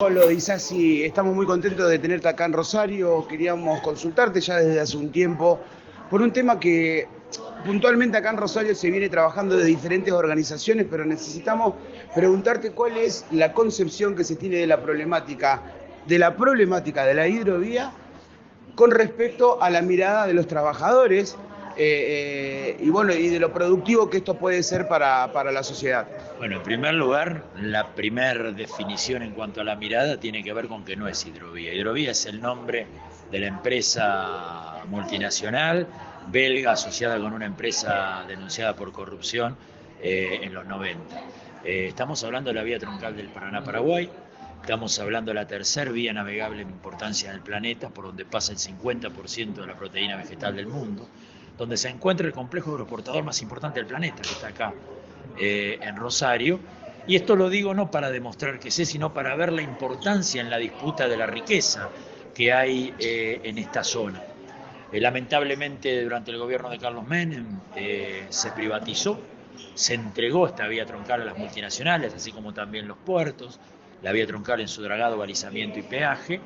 Pablo Disasi, estamos muy contentos de tenerte acá en Rosario. Queríamos consultarte ya desde hace un tiempo por un tema que puntualmente acá en Rosario se viene trabajando de diferentes organizaciones, pero necesitamos preguntarte cuál es la concepción que se tiene de la hidrovía con respecto a la mirada de los trabajadores y bueno, y de lo productivo que esto puede ser para la sociedad. Bueno, en primer lugar, la primera definición en cuanto a la mirada tiene que ver con que no es hidrovía. Hidrovía es el nombre de la empresa multinacional belga asociada con una empresa denunciada por corrupción en los 90. Estamos hablando de la vía troncal del Paraná-Paraguay, estamos hablando de la tercera vía navegable en importancia del planeta, por donde pasa el 50% de la proteína vegetal del mundo, donde se encuentra el complejo aeroportuario más importante del planeta, que está acá en Rosario. Y esto lo digo no para demostrar que sé, sino para ver la importancia en la disputa de la riqueza que hay en esta zona. Lamentablemente durante el gobierno de Carlos Menem se privatizó, se entregó esta vía troncal a las multinacionales, así como también los puertos, la vía troncal en su dragado, balizamiento y peaje,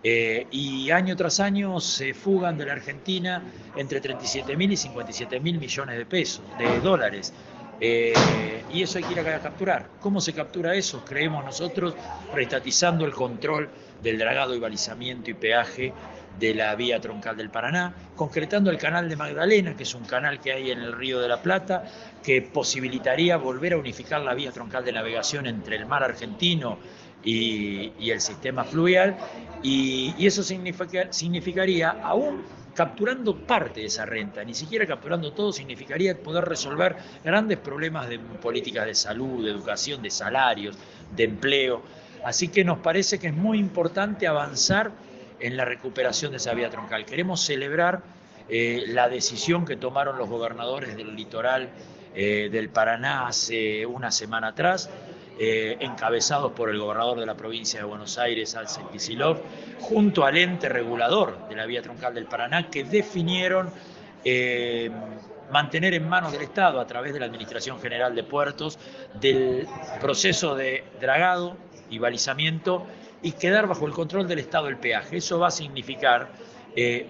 y año tras año se fugan de la Argentina entre 37.000 y 57.000 millones de pesos, de dólares. Y eso hay que ir a capturar. ¿Cómo se captura eso? Creemos nosotros reestatizando el control del dragado y balizamiento y peaje de la vía troncal del Paraná, concretando el canal de Magdalena, que es un canal que hay en el Río de la Plata, que posibilitaría volver a unificar la vía troncal de navegación entre el mar argentino y el sistema fluvial, y eso significaría, aún capturando parte de esa renta, ni siquiera capturando todo, significaría poder resolver grandes problemas de políticas de salud, de educación, de salarios, de empleo. Así que nos parece que es muy importante avanzar en la recuperación de esa vía troncal. Queremos celebrar la decisión que tomaron los gobernadores del litoral del Paraná hace una semana atrás, encabezados por el gobernador de la provincia de Buenos Aires, Axel Kicillof, junto al ente regulador de la vía troncal del Paraná, que definieron mantener en manos del Estado, a través de la Administración General de Puertos, del proceso de dragado y balizamiento, y quedar bajo el control del Estado el peaje. Eso va a significar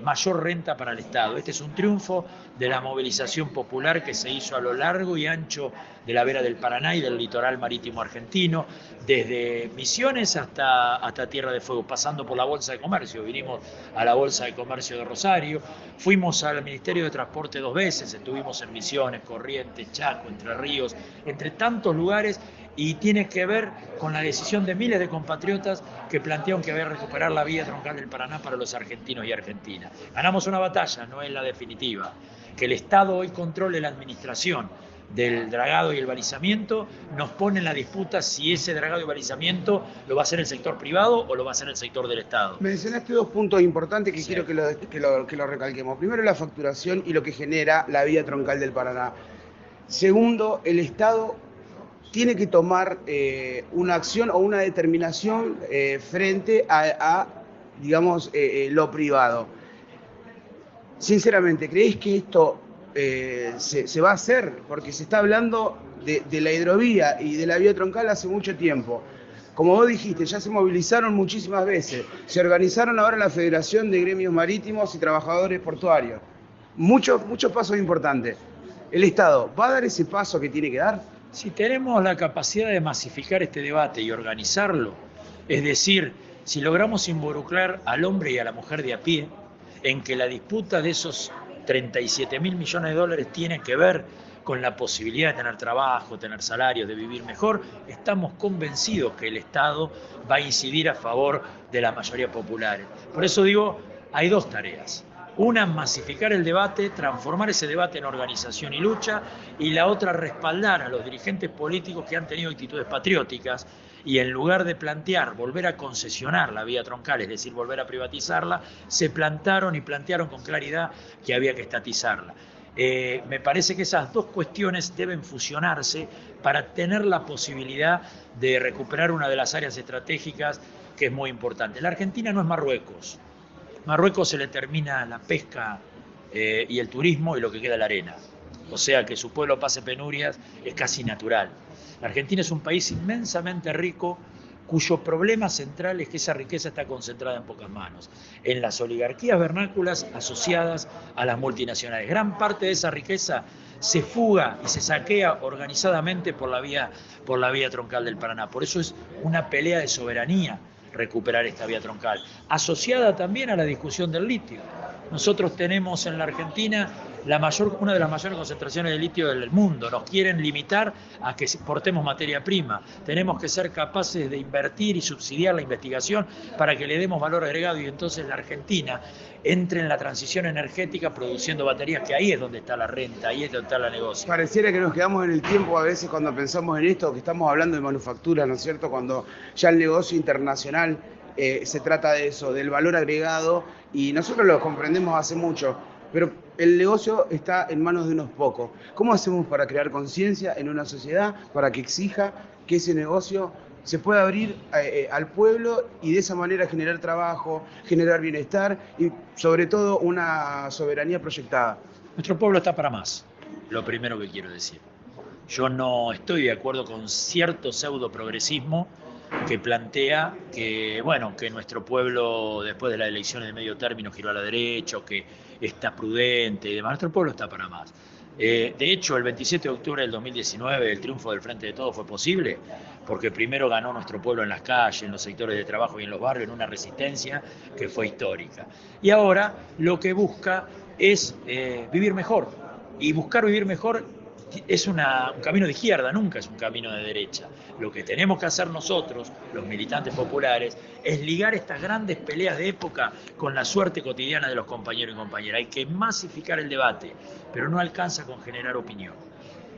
mayor renta para el Estado. Este es un triunfo de la movilización popular que se hizo a lo largo y ancho de la vera del Paraná y del litoral marítimo argentino, desde Misiones hasta Tierra de Fuego, pasando por la Bolsa de Comercio. Vinimos a la Bolsa de Comercio de Rosario, fuimos al Ministerio de Transporte 2 veces, estuvimos en Misiones, Corrientes, Chaco, Entre Ríos, entre tantos lugares, y tiene que ver con la decisión de miles de compatriotas que plantearon que había que recuperar la vía troncal del Paraná para los argentinos y argentinas. Ganamos una batalla, no es la definitiva. Que el Estado hoy controle la administración del dragado y el balizamiento nos pone en la disputa si ese dragado y balizamiento lo va a hacer el sector privado o lo va a hacer el sector del Estado. Mencionaste dos puntos importantes que Sí. quiero que lo recalquemos. Primero, la facturación y lo que genera la vía troncal del Paraná. Segundo, el Estado tiene que tomar una acción o una determinación frente digamos, lo privado. Sinceramente, ¿creéis que esto se va a hacer? Porque se está hablando de la hidrovía y de la vía troncal hace mucho tiempo. Como vos dijiste, ya se movilizaron muchísimas veces. Se organizaron ahora la Federación de Gremios Marítimos y Trabajadores Portuarios. Muchos pasos importantes. ¿El Estado va a dar ese paso que tiene que dar? Si tenemos la capacidad de masificar este debate y organizarlo, es decir, si logramos involucrar al hombre y a la mujer de a pie en que la disputa de esos 37.000 millones de dólares tiene que ver con la posibilidad de tener trabajo, tener salarios, de vivir mejor, estamos convencidos que el Estado va a incidir a favor de la mayoría popular. Por eso digo, hay dos tareas. Una, masificar el debate, transformar ese debate en organización y lucha, y la otra, respaldar a los dirigentes políticos que han tenido actitudes patrióticas y en lugar de plantear volver a concesionar la vía troncal, es decir, volver a privatizarla, se plantaron y plantearon con claridad que había que estatizarla. Me parece que esas dos cuestiones deben fusionarse para tener la posibilidad de recuperar una de las áreas estratégicas que es muy importante. La Argentina no es Marruecos. Marruecos se le termina la pesca y el turismo y lo que queda la arena. O sea que su pueblo pase penurias es casi natural. La Argentina es un país inmensamente rico cuyo problema central es que esa riqueza está concentrada en pocas manos, en las oligarquías vernáculas asociadas a las multinacionales. Gran parte de esa riqueza se fuga y se saquea organizadamente por la vía troncal del Paraná. Por eso es una pelea de soberanía recuperar esta vía troncal, asociada también a la discusión del litio. Nosotros tenemos en la Argentina una de las mayores concentraciones de litio del mundo. Nos quieren limitar a que exportemos materia prima. Tenemos que ser capaces de invertir y subsidiar la investigación para que le demos valor agregado y entonces la Argentina entre en la transición energética produciendo baterías, que ahí es donde está la renta, ahí es donde está la negocio. Pareciera que nos quedamos en el tiempo a veces cuando pensamos en esto, que estamos hablando de manufactura, ¿no es cierto? Cuando ya el negocio internacional se trata de eso, del valor agregado, y nosotros lo comprendemos hace mucho, pero el negocio está en manos de unos pocos. ¿Cómo hacemos para crear conciencia en una sociedad para que exija que ese negocio se pueda abrir al pueblo y de esa manera generar trabajo, generar bienestar y sobre todo una soberanía proyectada? Nuestro pueblo está para más, lo primero que quiero decir. Yo no estoy de acuerdo con cierto pseudo progresismo que plantea que, bueno, que nuestro pueblo después de las elecciones de medio término giró a la derecha, o que está prudente y demás. Nuestro pueblo está para más. De hecho, el 27 de octubre del 2019 el triunfo del Frente de Todos fue posible porque primero ganó nuestro pueblo en las calles, en los sectores de trabajo y en los barrios, en una resistencia que fue histórica. Y ahora lo que busca es vivir mejor. Y buscar vivir mejor es un camino de izquierda, nunca es un camino de derecha. Lo que tenemos que hacer nosotros, los militantes populares, es ligar estas grandes peleas de época con la suerte cotidiana de los compañeros y compañeras. Hay que masificar el debate, pero no alcanza con generar opinión.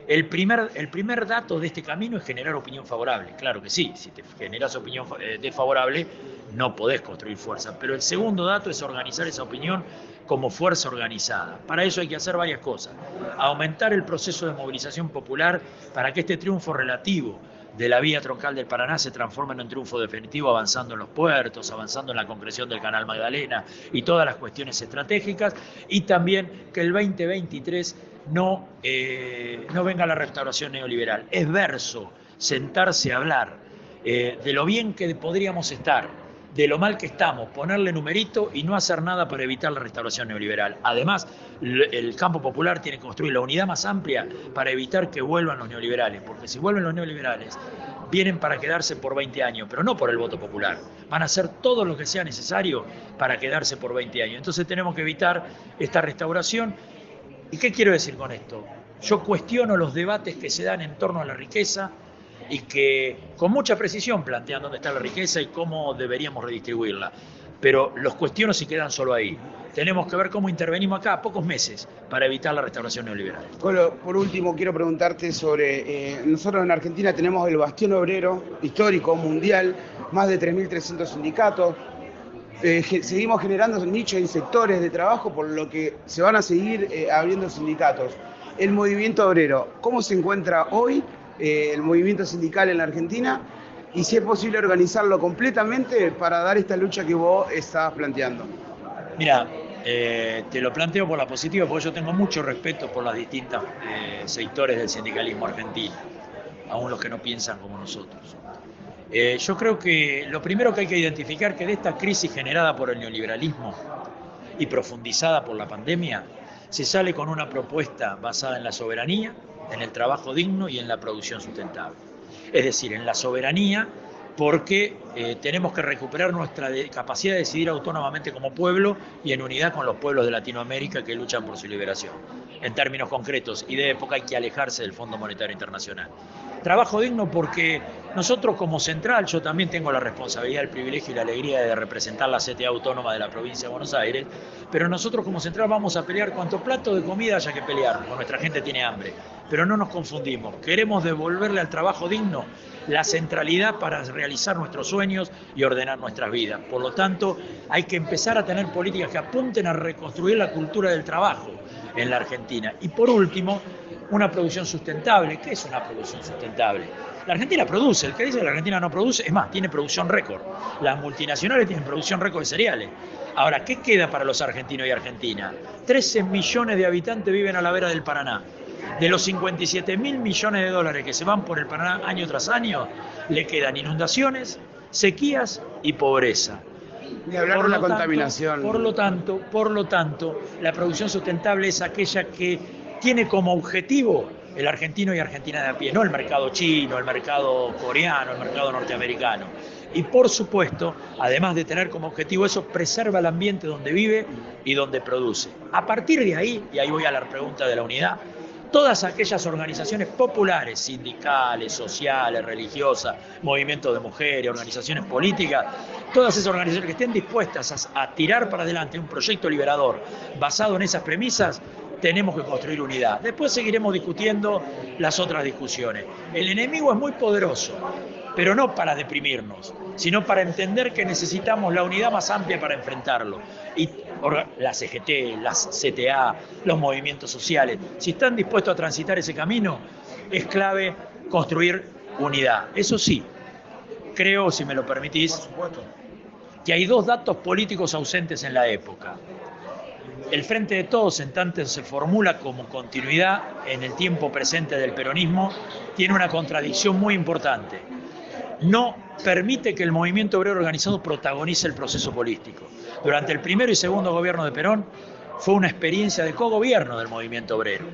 El primer dato de este camino es generar opinión favorable. Claro que sí, si te generas opinión desfavorable no podés construir fuerza. Pero el segundo dato es organizar esa opinión como fuerza organizada. Para eso hay que hacer varias cosas. Aumentar el proceso de movilización popular para que este triunfo relativo de la vía troncal del Paraná se transforme en un triunfo definitivo, avanzando en los puertos, avanzando en la concreción del Canal Magdalena y todas las cuestiones estratégicas, y también que el 2023 no venga la restauración neoliberal. Es verso sentarse a hablar de lo bien que podríamos estar, de lo mal que estamos, ponerle numerito y no hacer nada para evitar la restauración neoliberal. Además, el campo popular tiene que construir la unidad más amplia para evitar que vuelvan los neoliberales, porque si vuelven los neoliberales, vienen para quedarse por 20 años, pero no por el voto popular. Van a hacer todo lo que sea necesario para quedarse por 20 años. Entonces tenemos que evitar esta restauración. ¿Y qué quiero decir con esto? Yo cuestiono los debates que se dan en torno a la riqueza y que con mucha precisión plantean dónde está la riqueza y cómo deberíamos redistribuirla. Pero los cuestiono si quedan solo ahí. Tenemos que ver cómo intervenimos acá a pocos meses para evitar la restauración neoliberal. Colo, por último quiero preguntarte sobre, nosotros en Argentina tenemos el bastión obrero histórico, mundial, más de 3.300 sindicatos. Seguimos generando nichos y sectores de trabajo, por lo que se van a seguir abriendo sindicatos. El movimiento obrero, ¿cómo se encuentra hoy el movimiento sindical en la Argentina? Y si es posible organizarlo completamente para dar esta lucha que vos estás planteando. Mira, te lo planteo por la positiva, porque yo tengo mucho respeto por los distintos sectores del sindicalismo argentino, aún los que no piensan como nosotros. Yo creo que lo primero que hay que identificar es que de esta crisis generada por el neoliberalismo y profundizada por la pandemia, se sale con una propuesta basada en la soberanía, en el trabajo digno y en la producción sustentable. Es decir, en la soberanía, porque tenemos que recuperar nuestra capacidad de decidir autónomamente como pueblo y en unidad con los pueblos de Latinoamérica que luchan por su liberación. En términos concretos y de época hay que alejarse del Fondo Monetario Internacional. Trabajo digno porque nosotros como central, yo también tengo la responsabilidad, el privilegio y la alegría de representar la CTA autónoma de la provincia de Buenos Aires, pero nosotros como central vamos a pelear cuanto plato de comida haya que pelear, porque nuestra gente tiene hambre. Pero no nos confundimos, queremos devolverle al trabajo digno la centralidad para realizar nuestros sueños y ordenar nuestras vidas. Por lo tanto, hay que empezar a tener políticas que apunten a reconstruir la cultura del trabajo en la Argentina. Y por último, una producción sustentable. ¿Qué es una producción sustentable? La Argentina produce, el que dice que la Argentina no produce, es más, tiene producción récord. Las multinacionales tienen producción récord de cereales. Ahora, ¿qué queda para los argentinos y argentinas? 13 millones de habitantes viven a la vera del Paraná. De los 57.000 millones de dólares que se van por el Paraná año tras año, le quedan inundaciones, sequías y pobreza. Ni hablar de la contaminación. Por lo tanto, la producción sustentable es aquella que tiene como objetivo el argentino y argentina de a pie, no el mercado chino, el mercado coreano, el mercado norteamericano. Y por supuesto, además de tener como objetivo eso, preserva el ambiente donde vive y donde produce. A partir de ahí, y ahí voy a la pregunta de la unidad, todas aquellas organizaciones populares, sindicales, sociales, religiosas, movimientos de mujeres, organizaciones políticas, todas esas organizaciones que estén dispuestas a tirar para adelante un proyecto liberador basado en esas premisas, tenemos que construir unidad. Después seguiremos discutiendo las otras discusiones. El enemigo es muy poderoso, pero no para deprimirnos, sino para entender que necesitamos la unidad más amplia para enfrentarlo. Y la CGT, las CTA, los movimientos sociales, si están dispuestos a transitar ese camino, es clave construir unidad. Eso sí, creo, si me lo permitís, que hay dos datos políticos ausentes en la época. El Frente de Todos, en tanto se formula como continuidad en el tiempo presente del peronismo, tiene una contradicción muy importante. No permite que el movimiento obrero organizado protagonice el proceso político. Durante el primero y segundo gobierno de Perón fue una experiencia de cogobierno del movimiento obrero.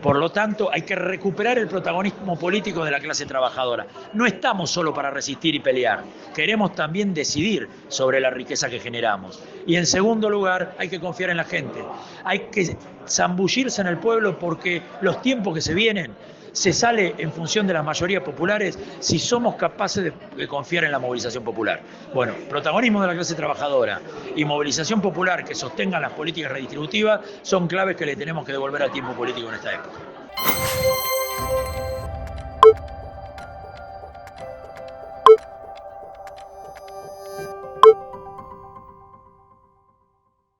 Por lo tanto, hay que recuperar el protagonismo político de la clase trabajadora. No estamos solo para resistir y pelear, queremos también decidir sobre la riqueza que generamos. Y en segundo lugar, hay que confiar en la gente. Hay que zambullirse en el pueblo porque los tiempos que se vienen se sale en función de las mayorías populares si somos capaces de confiar en la movilización popular. Bueno, protagonismo de la clase trabajadora y movilización popular que sostengan las políticas redistributivas son claves que le tenemos que devolver al tiempo político en esta época.